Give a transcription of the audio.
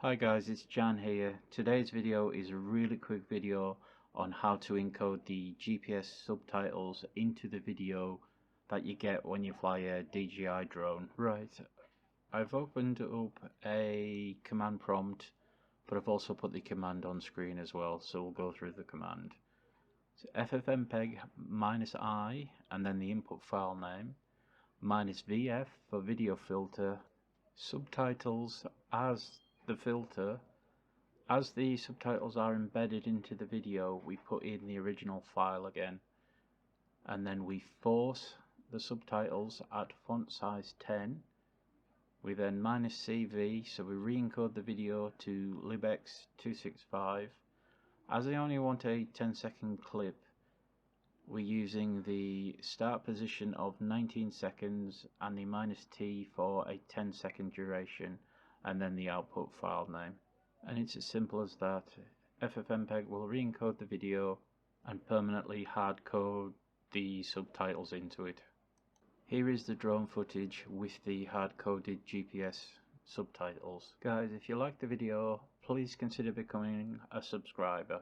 Hi guys, it's Jan here. Today's video is a really quick video on how to encode the GPS subtitles into the video that you get when you fly a DJI drone. Right, I've opened up a command prompt, but I've also put the command on screen as well, so we'll go through the command. So FFMPEG -I and then the input file name, -VF for video filter, subtitles as the filter. As the subtitles are embedded into the video, we put in the original file again, and then we force the subtitles at font size 10. We then -CV, so we re-encode the video to libx265. As I only want a 10-second clip, we're using the start position of 19 seconds and the -T for a 10-second duration, and then the output file name. And it's as simple as that. FFmpeg will re-encode the video and permanently hardcode the subtitles into it. Here is the drone footage with the hard-coded GPS subtitles. Guys, if you like the video, please consider becoming a subscriber.